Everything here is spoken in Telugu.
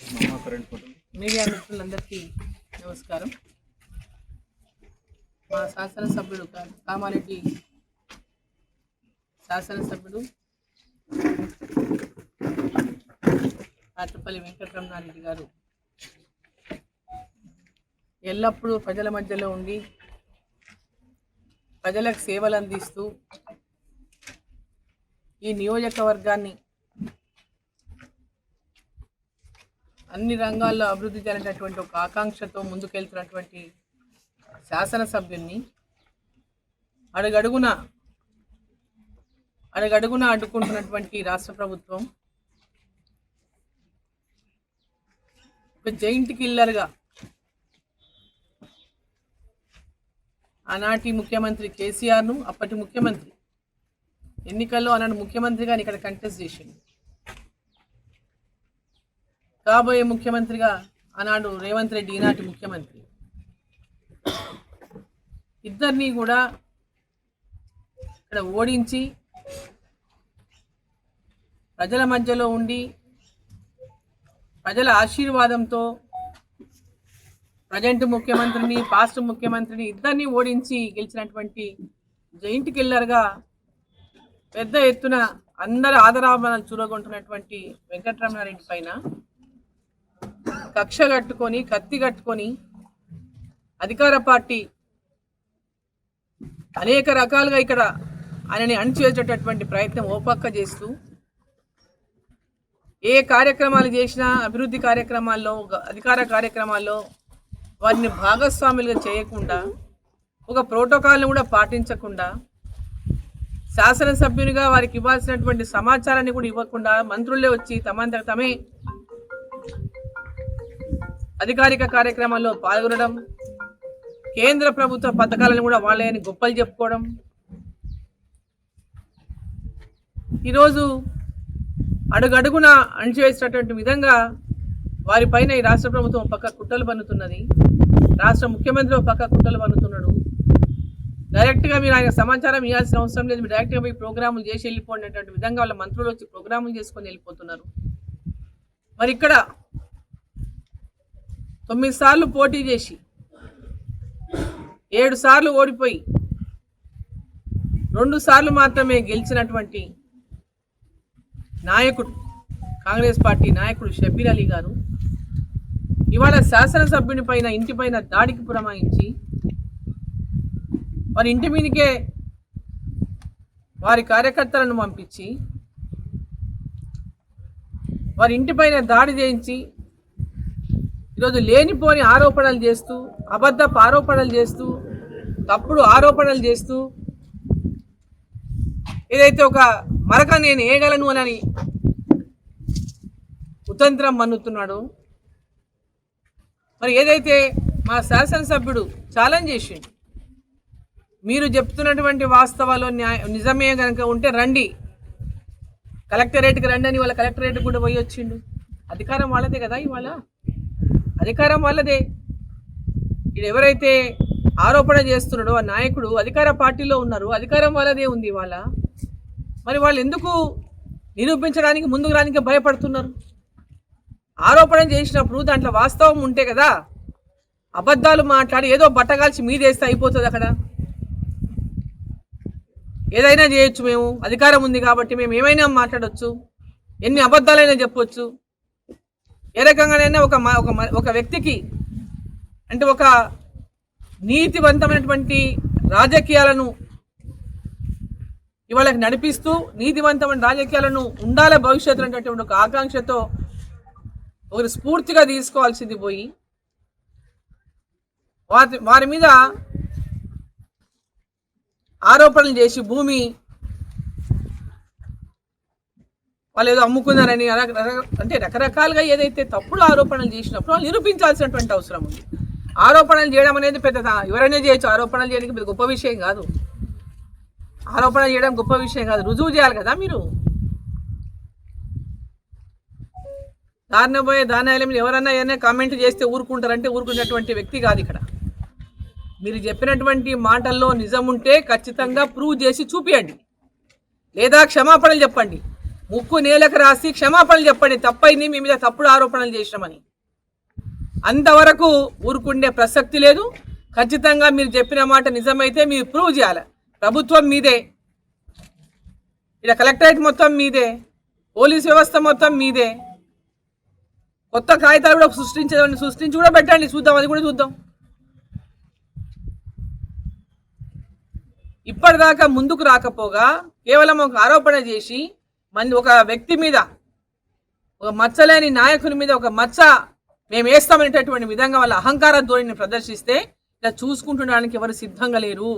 మీడియా మిత్రులందరికీ నమస్కారం. మా శాసనసభ్యుడు కామారెడ్డి శాసనసభ్యుడు ఆట్లపల్లి వెంకటరమణారెడ్డి గారు ఎల్లప్పుడూ ప్రజల మధ్యలో ఉండి ప్రజలకు సేవలు అందిస్తూ ఈ నియోజకవర్గాన్ని అన్ని రంగాల్లో అభివృద్ధి చేయాలనేటువంటి ఒక ఆకాంక్షతో ముందుకెళ్తున్నటువంటి శాసనసభ్యుల్ని అడుగడుగున అడ్డుకుంటున్నటువంటి రాష్ట్ర ప్రభుత్వం ఒక జైంట్ కిల్లర్గా ఆనాటి ముఖ్యమంత్రి కేసీఆర్ను, అప్పటి ముఖ్యమంత్రి ఎన్నికల్లో ఆనాడు ముఖ్యమంత్రిగా ఇక్కడ కంటెస్ట్ చేసింది. కాబోయే ముఖ్యమంత్రిగా ఆనాడు రేవంత్ రెడ్డి, ఈనాటి ముఖ్యమంత్రి, ఇద్దరిని కూడా ఇక్కడ ఓడించి ప్రజల మధ్యలో ఉండి ప్రజల ఆశీర్వాదంతో ప్రజెంట్ ముఖ్యమంత్రిని, పాస్ట్ ముఖ్యమంత్రిని ఇద్దరిని ఓడించి గెలిచినటువంటి జైంట్ కిల్లర్గా పెద్ద ఎత్తున అందరి ఆదరాభరణాలు చూరగొంటున్నటువంటి వెంకటరమణారెడ్డి పైన కక్ష కట్టుకొని, కత్తి కట్టుకొని అధికార పార్టీ అనేక రకాలుగా ఇక్కడ ఆయనని అణిచివేసేటటువంటి ప్రయత్నం ఓపక్క చేస్తూ ఏ కార్యక్రమాలు చేసినా అభివృద్ధి కార్యక్రమాల్లో, అధికార కార్యక్రమాల్లో వారిని భాగస్వాములుగా చేయకుండా, ఒక ప్రోటోకాల్ను కూడా పాటించకుండా, శాసనసభ్యునిగా వారికి ఇవ్వాల్సినటువంటి సమాచారాన్ని కూడా ఇవ్వకుండా మంత్రులే వచ్చి తమంతట తమే అధికారిక కార్యక్రమాల్లో పాల్గొనడం, కేంద్ర ప్రభుత్వ పథకాలను కూడా వాళ్ళే అని గొప్పలు చెప్పుకోవడం, ఈరోజు అడుగడుగున అణిచివేసినటువంటి విధంగా వారిపైన ఈ రాష్ట్ర ప్రభుత్వం పక్క కుట్రలు పన్నుతున్నది. రాష్ట్ర ముఖ్యమంత్రి పక్క కుట్రలు పన్నుతున్నాడు. డైరెక్ట్గా మీరు ఆయన సమాచారం ఇవ్వాల్సిన అవసరం లేదు, మీరు డైరెక్ట్గా పోయి ప్రోగ్రాములు చేసి వెళ్ళిపోయినటువంటి విధంగా వాళ్ళ మంత్రులు వచ్చి ప్రోగ్రాములు చేసుకొని వెళ్ళిపోతున్నారు. మరి ఇక్కడ 9 సార్లు పోటీ చేసి 7 సార్లు ఓడిపోయి 2 సార్లు మాత్రమే గెలిచినటువంటి నాయకుడు, కాంగ్రెస్ పార్టీ నాయకుడు షబ్బీర్ అలీ గారు ఇవాళ శాసనసభ్యుని పైన, ఇంటిపైన దాడికి పురమాయించి వారి ఇంటి మీదకే వారి కార్యకర్తలను పంపించి వారి ఇంటిపైన దాడి చేయించి ఈరోజు లేనిపోని ఆరోపణలు చేస్తూ, అబద్ధపు ఆరోపణలు చేస్తూ, తప్పుడు ఆరోపణలు చేస్తూ ఏదైతే ఒక మరక నేను వేయగలను అని కుతంత్రం మన్నుతున్నాడు. మరి ఏదైతే మా శాసనసభ్యుడు ఛాలెంజ్ చేసిండు, మీరు చెప్తున్నటువంటి వాస్తవాలు నిజమే కనుక ఉంటే రండి, కలెక్టరేట్కి రండి అని వాళ్ళ కలెక్టరేట్కి కూడా పోయి వచ్చిండు. అధికారం వాళ్ళదే కదా, ఇవాళ అధికారం వాళ్ళదే. ఇది ఎవరైతే ఆరోపణ చేస్తున్నాడో ఆ నాయకుడు అధికార పార్టీలో ఉన్నారు, అధికారం వాళ్ళదే ఉంది ఇవాళ. మరి వాళ్ళు ఎందుకు నిరూపించడానికి ముందుకు రానికి భయపడుతున్నారు? ఆరోపణ చేసినప్పుడు దాంట్లో వాస్తవం ఉంటే కదా, అబద్ధాలు మాట్లాడి ఏదో బట్టగాల్చి మీదేస్తే అయిపోతుంది. అక్కడ ఏదైనా చేయొచ్చు, మేము అధికారం ఉంది కాబట్టి మేము ఏమైనా మాట్లాడవచ్చు, ఎన్ని అబద్ధాలైనా చెప్పొచ్చు. ఏ రకంగానైనా ఒక వ్యక్తికి అంటే ఒక నీతివంతమైనటువంటి రాజకీయాలను ఇవాళ నడిపిస్తూ నీతివంతమైన రాజకీయాలను ఉండాలి భవిష్యత్తులో అనేటువంటి ఒక ఆకాంక్షతో ఒకరు స్ఫూర్తిగా తీసుకోవాల్సింది పోయి వారి మీద ఆరోపణలు చేసి భూమి వాళ్ళు ఏదో అమ్ముకున్నారని అంటే రకరకాలుగా ఏదైతే తప్పుడు ఆరోపణలు చేసినప్పుడు వాళ్ళు నిరూపించాల్సినటువంటి అవసరం ఉంది. ఆరోపణలు చేయడం అనేది పెద్ద ఎవరైనా చేయొచ్చు, ఆరోపణలు చేయడానికి పెద్ద గొప్ప విషయం కాదు. ఆరోపణ చేయడం గొప్ప విషయం కాదు, రుజువు చేయాలి కదా. మీరు దారిన పోయే దానాయాల మీద ఎవరన్నా ఏదైనా కామెంట్ చేస్తే ఊరుకుంటారంటే ఊరుకునేటువంటి వ్యక్తి కాదు ఇక్కడ. మీరు చెప్పినటువంటి మాటల్లో నిజం ఉంటే ఖచ్చితంగా ప్రూవ్ చేసి చూపియండి, లేదా క్షమాపణలు చెప్పండి. ముక్కు నేలకు రాసి క్షమాపణలు చెప్పండి, తప్పైంది, మీ మీద తప్పుడు ఆరోపణలు చేసినామని. అంతవరకు ఊరుకుండే ప్రసక్తి లేదు. ఖచ్చితంగా మీరు చెప్పిన మాట నిజమైతే మీరు ప్రూవ్ చేయాలి. ప్రభుత్వం మీదే, ఇక్కడ కలెక్టరేట్ మొత్తం మీదే, పోలీస్ వ్యవస్థ మొత్తం మీదే. కొత్త కాగితాలు కూడా సృష్టించి కూడా పెట్టండి, చూద్దాం, అది కూడా చూద్దాం. ఇప్పటిదాకా ముందుకు రాకపోగా కేవలం ఒక ఆరోపణ చేసి ఒక వ్యక్తి మీద, ఒక మచ్చలేని నాయకుని మీద ఒక మచ్చ మేము వేస్తామనేటటువంటి విధంగా వాళ్ళ అహంకార ధోరణిని ప్రదర్శిస్తే ఇలా చూసుకుంటుండడానికి ఎవరు సిద్ధంగా లేరు.